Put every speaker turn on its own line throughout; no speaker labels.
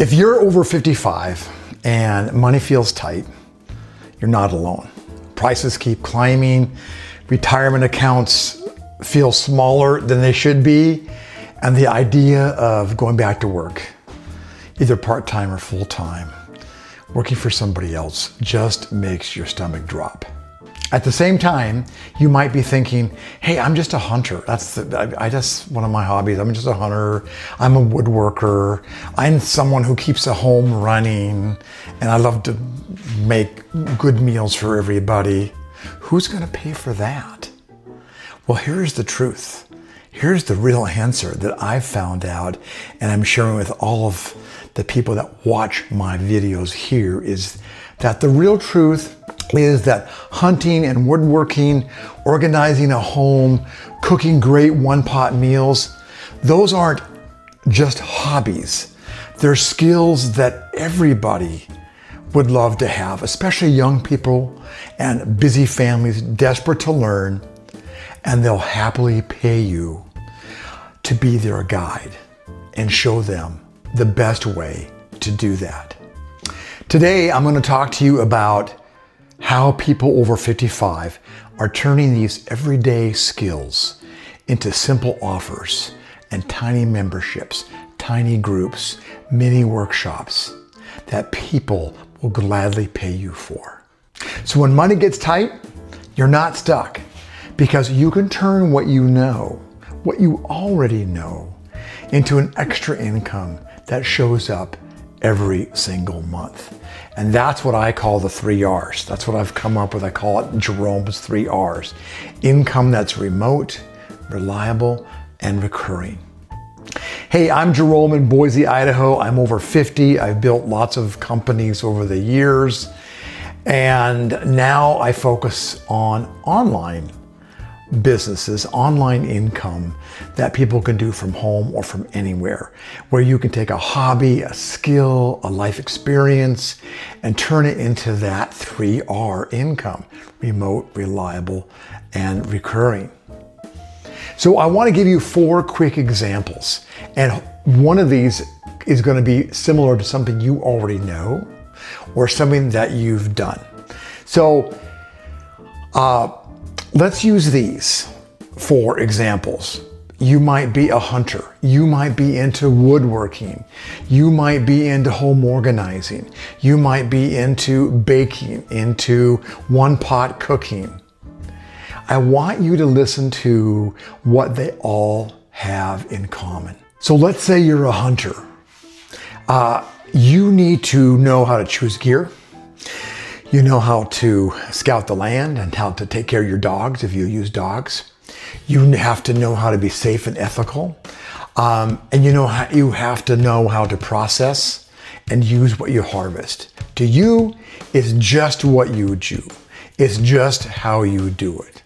If you're over 55 and money feels tight, you're not alone. Prices keep climbing, retirement accounts feel smaller than they should be, and the idea of going back to work, either part-time or full-time, working for somebody else just makes your stomach drop. At the same time, you might be thinking, hey, I'm just a hunter. That's one of my hobbies. I'm just a hunter. I'm a woodworker. I'm someone who keeps a home running, and I love to make good meals for everybody. Who's gonna pay for that? Well, here's the truth. Here's the real answer that I've found out, and I'm sharing with all of the people that watch my videos here, is that the real truth is that hunting and woodworking, organizing a home, cooking great one-pot meals, those aren't just hobbies. They're skills that everybody would love to have, especially young people and busy families desperate to learn, and they'll happily pay you to be their guide and show them the best way to do that. Today, I'm going to talk to you about how people over 55 are turning these everyday skills into simple offers and tiny memberships, tiny groups, mini workshops that people will gladly pay you for. So when money gets tight, you're not stuck, because you can turn what you know, what you already know, into an extra income that shows up every single month. And that's what I call the 3 R's. That's what I've come up with. I call it Jerome's 3 R's. Income that's remote, reliable, and recurring. Hey, I'm Jerome in Boise, Idaho. I'm over 50. I've built lots of companies over the years. And now I focus on online businesses, online income that people can do from home or from anywhere, where you can take a hobby, a skill, a life experience, and turn it into that 3R income: remote, reliable, and recurring. So I want to give you 4 quick examples, and one of these is going to be similar to something you already know or something that you've done. So let's use these for examples. You might be a hunter. You might be into woodworking. You might be into home organizing. You might be into baking, into one-pot cooking. I want you to listen to what they all have in common. So let's say you're a hunter. You need to know how to choose gear. You know how to scout the land and how to take care of your dogs if you use dogs. You have to know how to be safe and ethical. And you have to know how to process and use what you harvest. To you, it's just what you do. It's just how you do it.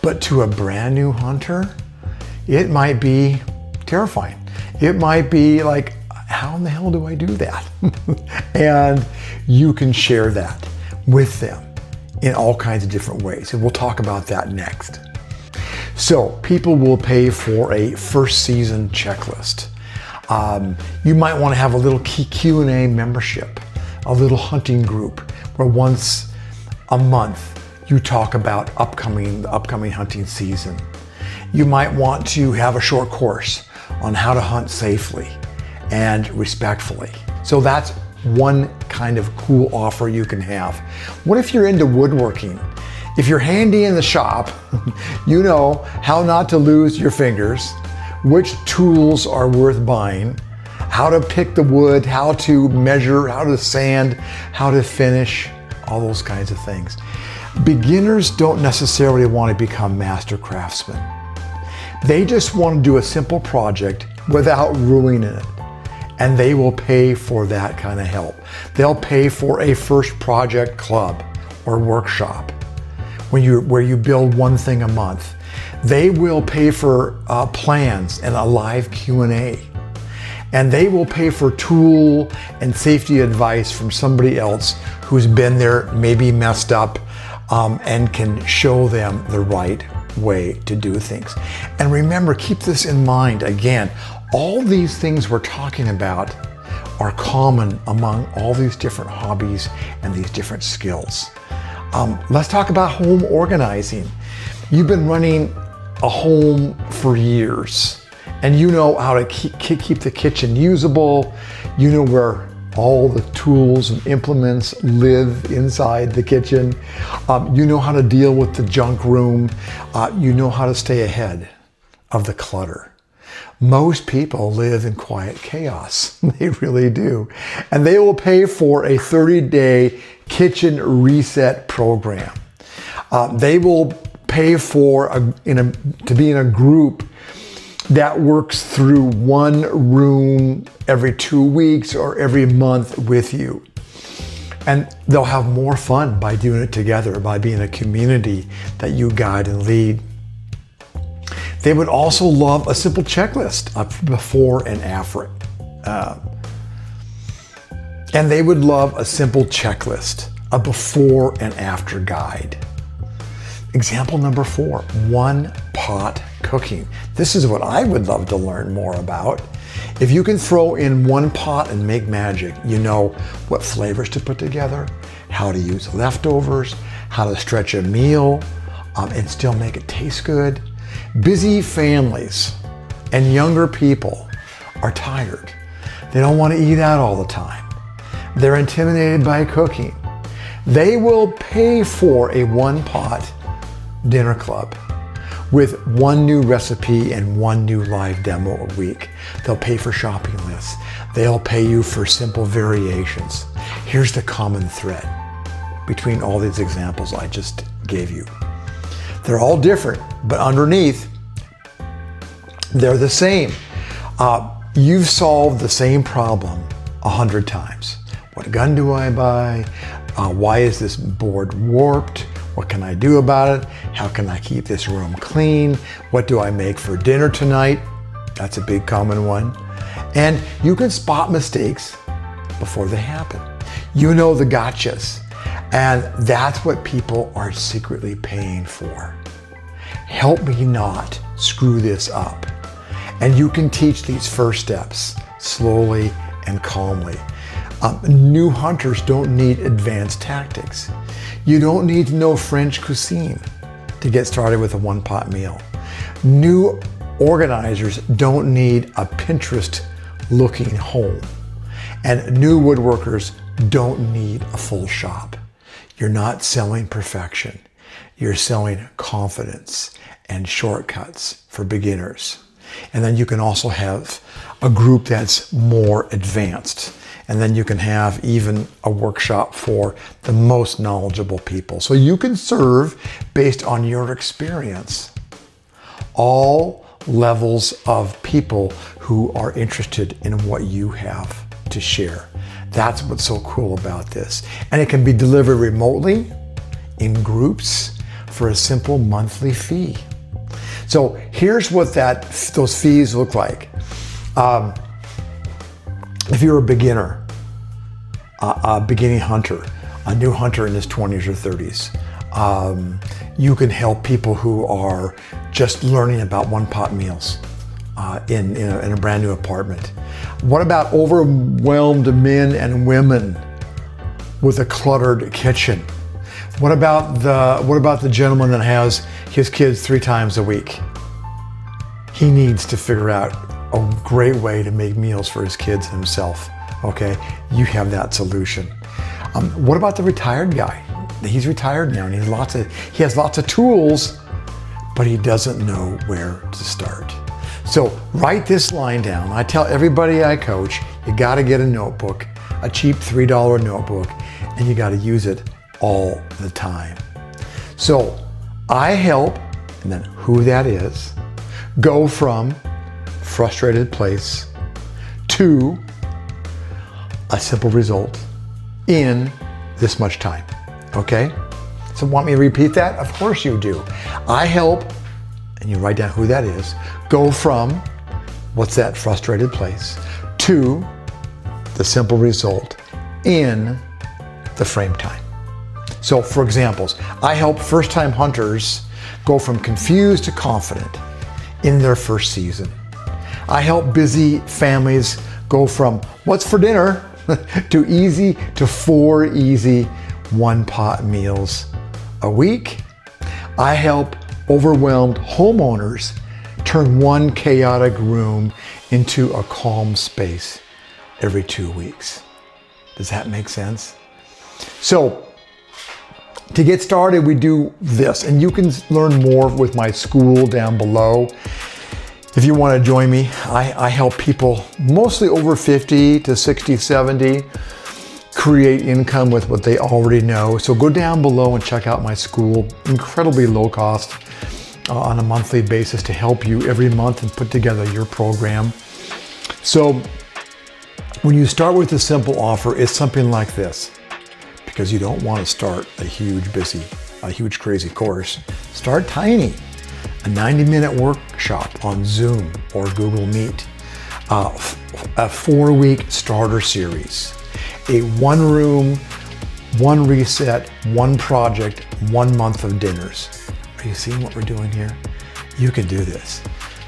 But to a brand new hunter, it might be terrifying. It might be like, how in the hell do I do that? And you can share that with them in all kinds of different ways. And we'll talk about that next. So people will pay for a first season checklist. You might want to have a little Q&A membership, a little hunting group where once a month you talk about the upcoming hunting season. You might want to have a short course on how to hunt safely and respectfully. So that's one kind of cool offer you can have. What if you're into woodworking? If you're handy in the shop, you know how not to lose your fingers, which tools are worth buying, how to pick the wood, how to measure, how to sand, how to finish, all those kinds of things. Beginners don't necessarily want to become master craftsmen. They just want to do a simple project without ruining it. And they will pay for that kind of help. They'll pay for a first project club or workshop where you build one thing a month. They will pay for plans and a live Q&A. And they will pay for tool and safety advice from somebody else who's been there, maybe messed up, and can show them the right way to do things. And remember, keep this in mind again. All these things we're talking about are common among all these different hobbies and these different skills. Let's talk about home organizing. You've been running a home for years, and you know how to keep the kitchen usable. You know where all the tools and implements live inside the kitchen. You know how to deal with the junk room. You know how to stay ahead of the clutter. Most people live in quiet chaos. They really do. And they will pay for a 30-day kitchen reset program. They will pay for to be in a group that works through one room every 2 weeks or every month with you. And they'll have more fun by doing it together, by being a community that you guide and lead. They would also love a simple checklist of before and after. And they would love a simple checklist, a before and after guide. Example number 4, one-pot cooking. This is what I would love to learn more about. If you can throw in one pot and make magic, you know what flavors to put together, how to use leftovers, how to stretch a meal, and still make it taste good. Busy families and younger people are tired. They don't want to eat out all the time. They're intimidated by cooking. They will pay for a one-pot dinner club with one new recipe and one new live demo a week. They'll pay for shopping lists. They'll pay you for simple variations. Here's the common thread between all these examples I just gave you. They're all different, but underneath, they're the same. You've solved the same problem 100 times. What gun do I buy? Why is this board warped? What can I do about it? How can I keep this room clean? What do I make for dinner tonight? That's a big common one. And you can spot mistakes before they happen. You know the gotchas. And that's what people are secretly paying for. Help me not screw this up. And you can teach these first steps slowly and calmly. New hunters don't need advanced tactics. You don't need to know French cuisine to get started with a one-pot meal. New organizers don't need a Pinterest-looking home. And new woodworkers don't need a full shop. You're not selling perfection. You're selling confidence and shortcuts for beginners. And then you can also have a group that's more advanced. And then you can have even a workshop for the most knowledgeable people. So you can serve based on your experience all levels of people who are interested in what you have to share. That's what's so cool about this. And it can be delivered remotely in groups for a simple monthly fee. So here's what those fees look like. If you're a beginner, a beginning hunter, a new hunter in his 20s or 30s, you can help people who are just learning about one-pot meals in a brand new apartment. What about overwhelmed men and women with a cluttered kitchen? What about the gentleman that has his kids 3 times a week? He needs to figure out a great way to make meals for his kids and himself. Okay, you have that solution. What about the retired guy? He's retired now and he has lots of tools, but he doesn't know where to start. So write this line down. I tell everybody I coach, you gotta get a notebook, a cheap $3 notebook, and you gotta use it all the time. So I help, and then who that is, go from frustrated place to a simple result in this much time, okay? So want me to repeat that? Of course you do. I help, and you write down who that is, go from what's that frustrated place to the simple result in the frame time. So for examples, I help first-time hunters go from confused to confident in their first season. I help busy families Go from what's for dinner to easy to 4 easy one-pot meals a week. I help overwhelmed homeowners turn one chaotic room into a calm space every 2 weeks. Does that make sense? So to get started, we do this, and you can learn more with my school down below. If you want to join me, I help people mostly over 50 to 60, 70 create income with what they already know. So go down below and check out my school. Incredibly low cost on a monthly basis to help you every month and put together your program. So when you start with a simple offer, it's something like this, because you don't want to start a huge crazy course. Start tiny. A 90-minute workshop on Zoom or Google Meet, a 4-week starter series, a 1-room, 1 reset, 1 project, 1 month of dinners. Are you seeing what we're doing here? You can do this.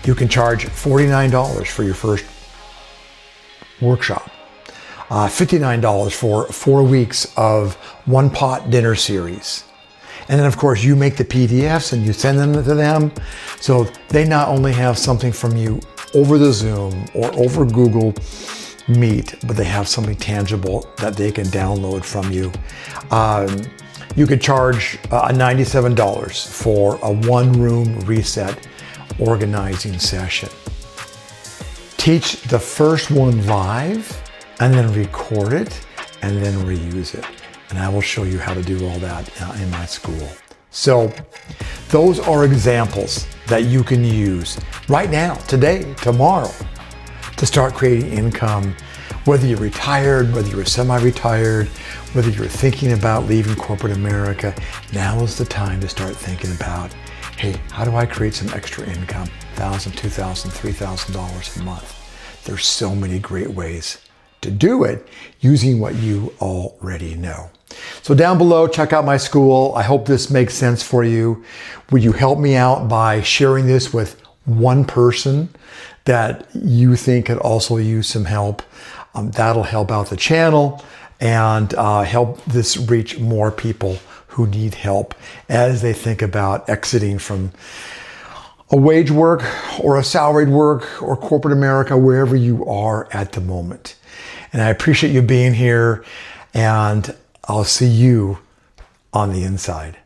You can charge $49 for your first workshop, $59 for 4 weeks of 1-pot dinner series. And then of course you make the PDFs and you send them to them. So they not only have something from you over the Zoom or over Google Meet, but they have something tangible that they can download from you. You could charge $97 for a 1-room reset organizing session. Teach the first one live and then record it and then reuse it. And I will show you how to do all that in my school. So those are examples that you can use right now, today, tomorrow, to start creating income, whether you're retired, whether you're semi-retired, whether you're thinking about leaving corporate America. Now is the time to start thinking about, hey, how do I create some extra income? $1,000, $2,000, $3,000 a month. There's so many great ways to do it using what you already know. So down below, check out my school. I hope this makes sense for you. Would you help me out by sharing this with one person that you think could also use some help? That'll help out the channel and help this reach more people who need help as they think about exiting from a wage work or a salaried work or corporate America, wherever you are at the moment. And I appreciate you being here, and I'll see you on the inside.